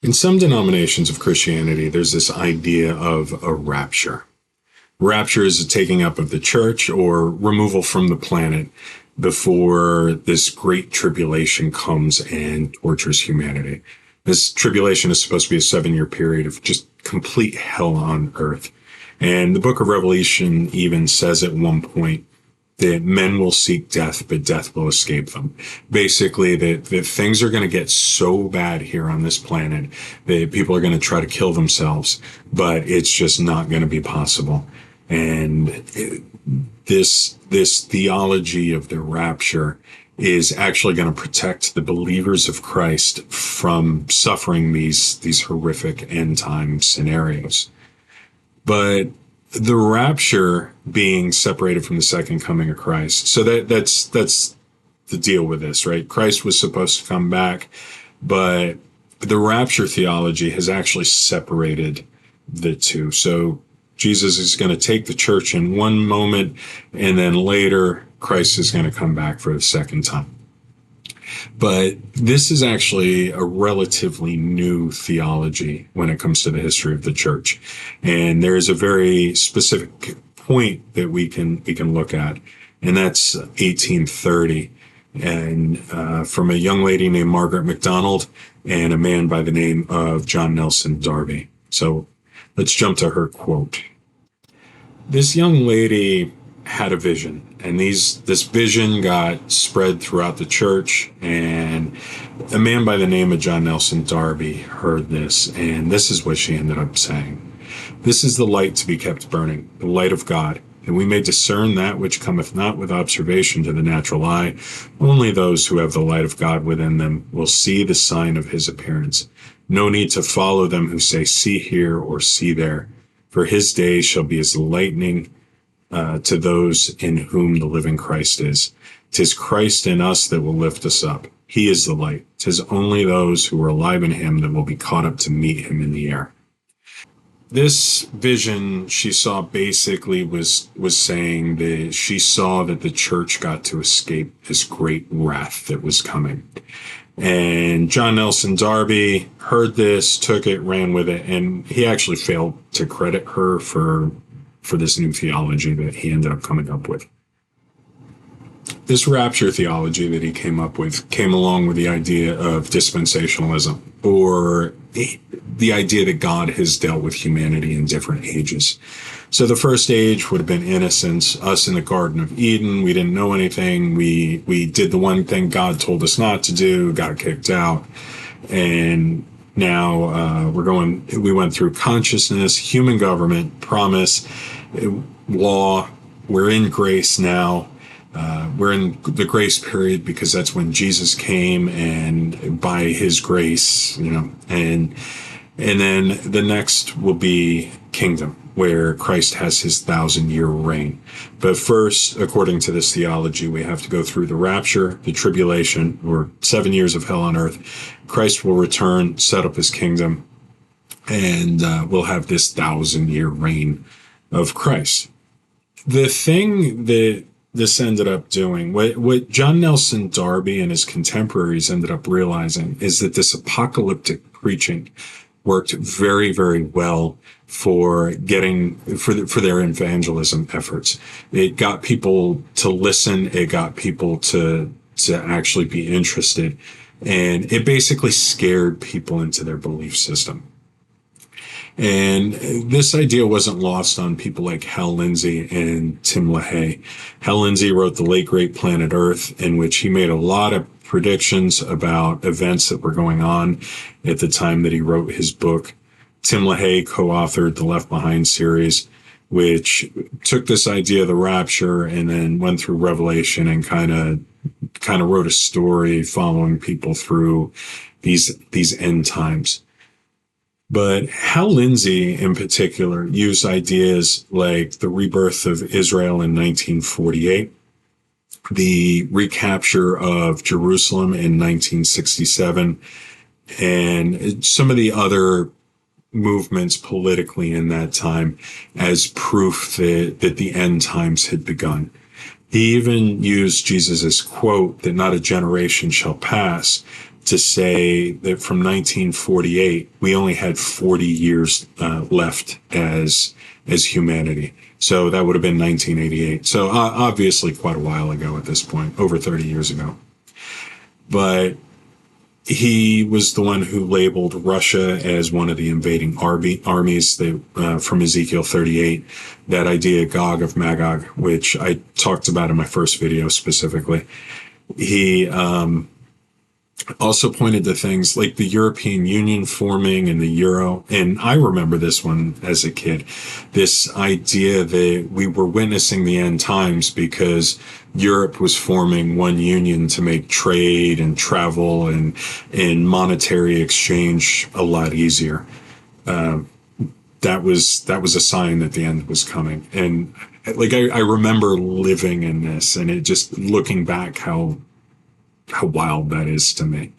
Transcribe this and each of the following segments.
In some denominations of Christianity, there's this idea of a rapture. Rapture is a taking up of the church or removal from the planet before this great tribulation comes and tortures humanity. This tribulation is supposed to be a 7-year period of just complete hell on earth. And the book of Revelation even says at one point that men will seek death, but death will escape them. Basically, that things are going to get so bad here on this planet that people are going to try to kill themselves, but it's just not going to be possible. And this theology of the rapture is actually going to protect the believers of Christ from suffering these horrific end time scenarios. But the rapture being separated from the second coming of Christ. So that's the deal with this, right? Christ was supposed to come back, but the rapture theology has actually separated the two. So Jesus is going to take the church in one moment, and then later Christ is going to come back for the second time. But this is actually a relatively new theology when it comes to the history of the church. And there's a very specific point that we can look at, and that's 1830. And from a young lady named Margaret MacDonald and a man by the name of John Nelson Darby. So let's jump to her quote. This young lady had a vision, and this vision got spread throughout the church, and a man by the name of John Nelson Darby heard this, and this is what she ended up saying. This is the light to be kept burning, the light of God, and we may discern that which cometh not with observation to the natural eye. Only those who have the light of God within them will see the sign of his appearance. No need to follow them who say, see here or see there, for his days shall be as lightning to those in whom the living Christ is. 'Tis Christ in us that will lift us up. He is the light. 'Tis only those who are alive in him that will be caught up to meet him in the air. This vision she saw basically was saying that she saw that the church got to escape this great wrath that was coming. And John Nelson Darby heard this, took it, ran with it, and he actually failed to credit her for this new theology that he ended up coming up with. This rapture theology that he came up with came along with the idea of dispensationalism, or the idea that God has dealt with humanity in different ages. So the first age would have been innocence, us in the Garden of Eden. We didn't know anything. We did the one thing God told us not to do, got kicked out. And now we went through consciousness, human government, promise, law. We're in grace now. We're in the grace period because that's when Jesus came, and by his grace, and then the next will be kingdom, where Christ has his 1,000-year reign. But first, according to this theology, we have to go through the rapture, the tribulation, or 7 years of hell on earth. Christ will return, set up his kingdom, and we'll have this 1,000-year reign of Christ. The thing that this ended up doing, what John Nelson Darby and his contemporaries ended up realizing, is that this apocalyptic preaching worked very, very well for their evangelism efforts. It got people to listen. It got people to actually be interested. And it basically scared people into their belief system. And this idea wasn't lost on people like Hal Lindsey and Tim LaHaye. Hal Lindsey wrote The Late Great Planet Earth, in which he made a lot of predictions about events that were going on at the time that he wrote his book. Tim LaHaye co-authored the Left Behind series, which took this idea of the rapture and then went through Revelation and kind of wrote a story following people through these end times. But Hal Lindsey, in particular, used ideas like the rebirth of Israel in 1948, the recapture of Jerusalem in 1967, and some of the other movements politically in that time as proof that the end times had begun. He even used Jesus' quote that not a generation shall pass to say that from 1948, we only had 40 years left as humanity. So that would have been 1988. So obviously quite a while ago at this point, over 30 years ago. But he was the one who labeled Russia as one of the invading armies that, from Ezekiel 38, that idea Gog of Magog, which I talked about in my first video specifically. He also pointed to things like the European Union forming and the Euro. And I remember this one as a kid, this idea that we were witnessing the end times because Europe was forming one union to make trade and travel and monetary exchange a lot easier. That was a sign that the end was coming. And like, I remember living in this, and it just looking back how wild that is to me.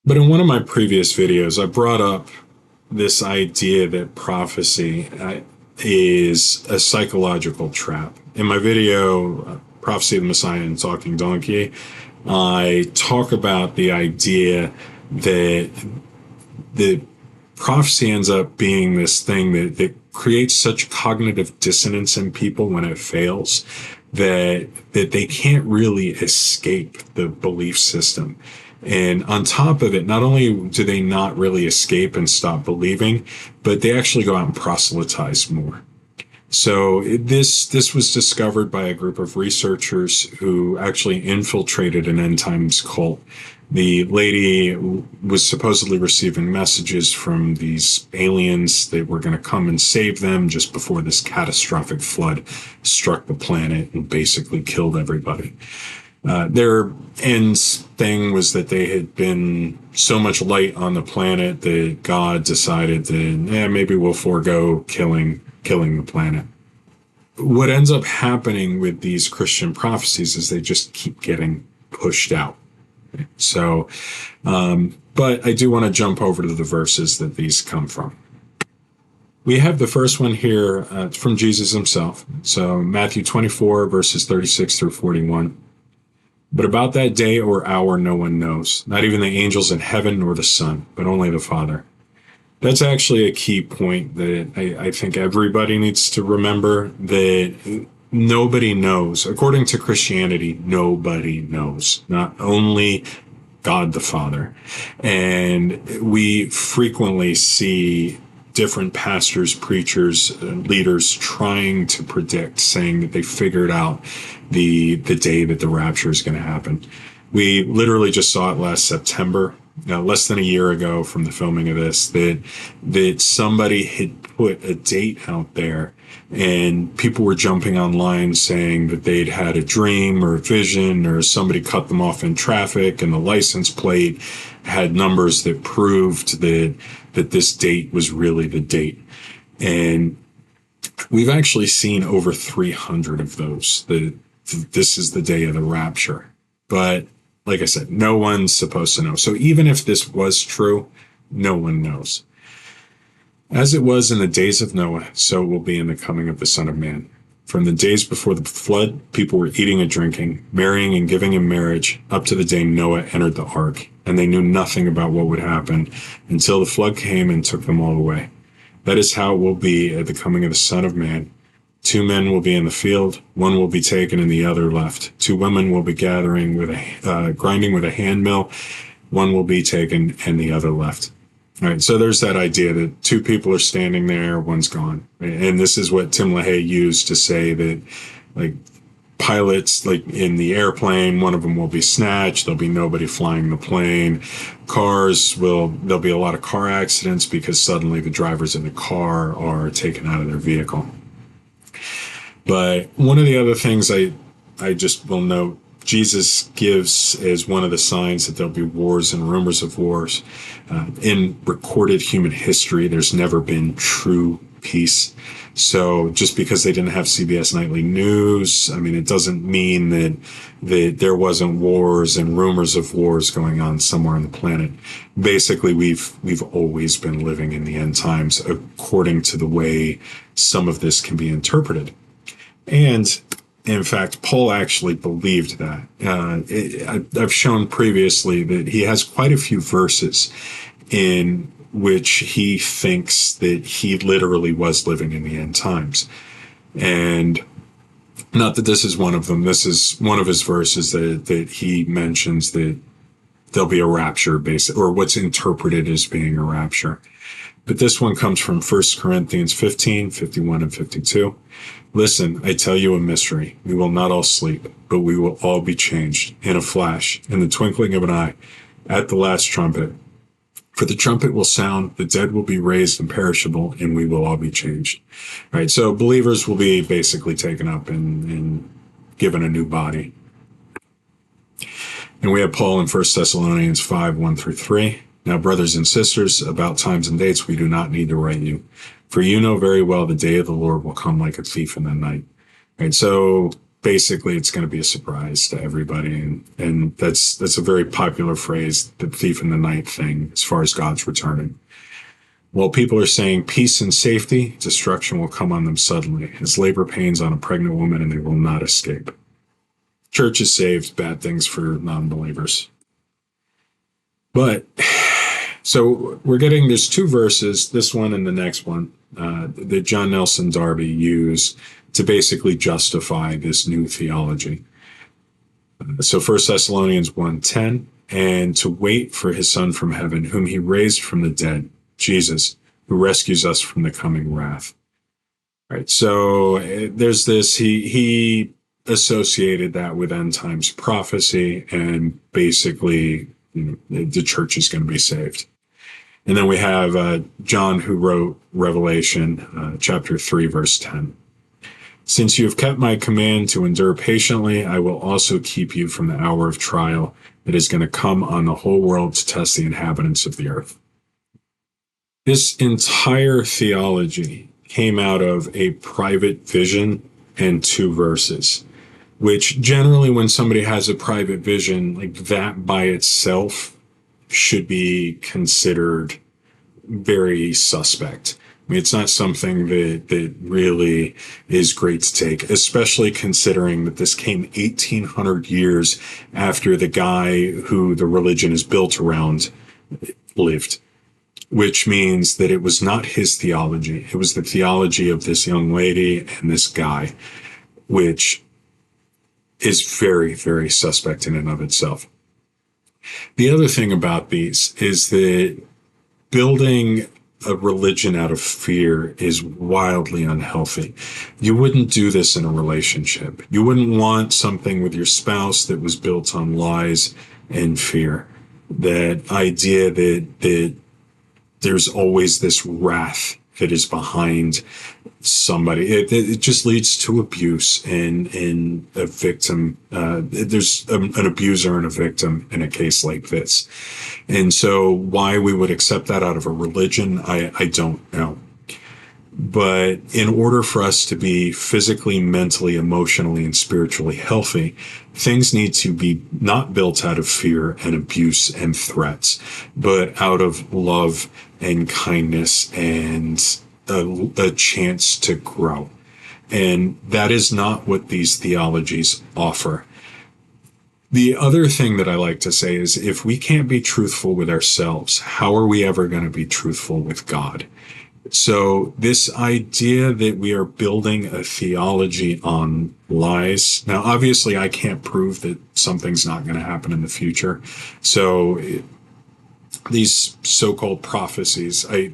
But in one of my previous videos, I brought up this idea that prophecy is a psychological trap. In my video, Prophecy of the Messiah and Talking Donkey, I talk about the idea that the prophecy ends up being this thing that creates such cognitive dissonance in people when it fails that they can't really escape the belief system. And on top of it, not only do they not really escape and stop believing, but they actually go out and proselytize more. So this was discovered by a group of researchers who actually infiltrated an end times cult. The lady was supposedly receiving messages from these aliens that were going to come and save them just before this catastrophic flood struck the planet and basically killed everybody. Their end thing was that they had been so much light on the planet that God decided that maybe we'll forego killing the planet. What ends up happening with these Christian prophecies is they just keep getting pushed out. So, but I do want to jump over to the verses that these come from. We have the first one here from Jesus himself. So Matthew 24, verses 36 through 41. But about that day or hour no one knows, not even the angels in heaven nor the Son, but only the Father. That's actually a key point that I think everybody needs to remember, that nobody knows. According to Christianity, nobody knows. Not only God the Father. And we frequently see different pastors, preachers, leaders trying to predict, saying that they figured out the day that the rapture is going to happen. We literally just saw it last September. Less than a year ago from the filming of this, that somebody had put a date out there, and people were jumping online saying that they'd had a dream or a vision, or somebody cut them off in traffic, and the license plate had numbers that proved that this date was really the date. And we've actually seen over 300 of those. This is the day of the rapture. But like I said, no one's supposed to know. So even if this was true, no one knows. As it was in the days of Noah, so it will be in the coming of the Son of Man. From the days before the flood, people were eating and drinking, marrying and giving in marriage, up to the day Noah entered the ark, and they knew nothing about what would happen until the flood came and took them all away. That is how it will be at the coming of the Son of Man. 2 men will be in the field, one will be taken and the other left. 2 women will be grinding with a hand mill, one will be taken and the other left. All right, so there's that idea that 2 people are standing there, one's gone. And this is what Tim LaHaye used to say that, like, pilots, like in the airplane, one of them will be snatched, there'll be nobody flying the plane. There'll be a lot of car accidents because suddenly the drivers in the car are taken out of their vehicle. But one of the other things I just will note, Jesus gives as one of the signs that there'll be wars and rumors of wars. In recorded human history, there's never been true peace. So just because they didn't have CBS Nightly News, I mean, it doesn't mean that there wasn't wars and rumors of wars going on somewhere on the planet. Basically, we've always been living in the end times according to the way some of this can be interpreted. And In fact, Paul actually believed that. I've shown previously that he has quite a few verses in which he thinks that he literally was living in the end times. And not that this is one of them. This is one of his verses that he mentions that there'll be a rapture, or what's interpreted as being a rapture. But this one comes from 1 Corinthians 15, 51, and 52. Listen, I tell you a mystery. We will not all sleep, but we will all be changed in a flash, in the twinkling of an eye, at the last trumpet. For the trumpet will sound, the dead will be raised imperishable, and we will all be changed. All right, so believers will be basically taken up and given a new body. And we have Paul in 1 Thessalonians 5, 1 through 3. Now, brothers and sisters, about times and dates we do not need to write you, for you know very well the day of the Lord will come like a thief in the night. Right, so basically it's going to be a surprise to everybody, and that's a very popular phrase, the thief in the night thing, as far as God's returning. While people are saying peace and safety, destruction will come on them suddenly, as labor pains on a pregnant woman, and they will not escape. Church is saved, bad things for non-believers. But so there's two verses, this one and the next one, that John Nelson Darby used to basically justify this new theology. So 1 Thessalonians 1:10, and to wait for his Son from heaven, whom he raised from the dead, Jesus, who rescues us from the coming wrath. Right. So there's this, he associated that with end times prophecy, and basically, the church is going to be saved. And then we have John, who wrote Revelation chapter 3, verse 10. Since you have kept my command to endure patiently, I will also keep you from the hour of trial that is going to come on the whole world to test the inhabitants of the earth. This entire theology came out of a private vision and two verses, which generally when somebody has a private vision, like that by itself should be considered very suspect. I mean, it's not something that really is great to take, especially considering that this came 1,800 years after the guy who the religion is built around lived, which means that it was not his theology. It was the theology of this young lady and this guy, which is very, very suspect in and of itself. The other thing about these is that building a religion out of fear is wildly unhealthy. You wouldn't do this in a relationship. You wouldn't want something with your spouse that was built on lies and fear. That idea that there's always this wrath that is behind somebody. It just leads to abuse and a victim. There's an abuser and a victim in a case like this. And so why we would accept that out of a religion, I don't know. But in order for us to be physically, mentally, emotionally, and spiritually healthy, things need to be not built out of fear and abuse and threats, but out of love and kindness and a chance to grow. And that is not what these theologies offer. The other thing that I like to say is if we can't be truthful with ourselves, how are we ever going to be truthful with God? So this idea that we are building a theology on lies. Now, obviously, I can't prove that something's not going to happen in the future. So these so-called prophecies, I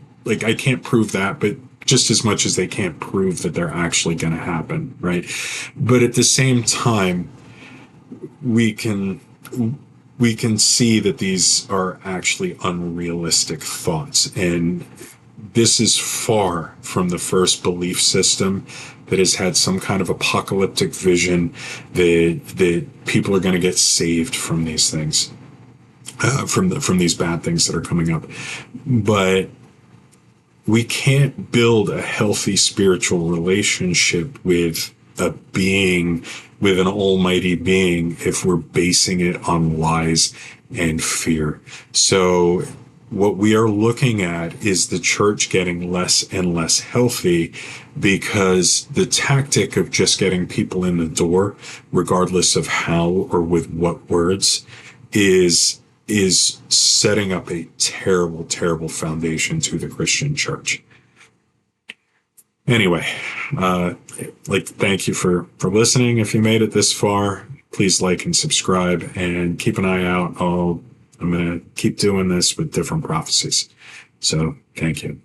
can't prove that, but just as much as they can't prove that they're actually going to happen, right? But at the same time, we can see that these are actually unrealistic thoughts. And this is far from the first belief system that has had some kind of apocalyptic vision that people are going to get saved from these things, from these bad things that are coming up. But we can't build a healthy spiritual relationship with a being, with an almighty being, if we're basing it on lies and fear. So what we are looking at is the church getting less and less healthy, because the tactic of just getting people in the door, regardless of how or with what words, is setting up a terrible, terrible foundation to the Christian church. Anyway, thank you for listening. If you made it this far, please like and subscribe, and keep an eye out. I'm going to keep doing this with different prophecies. So thank you.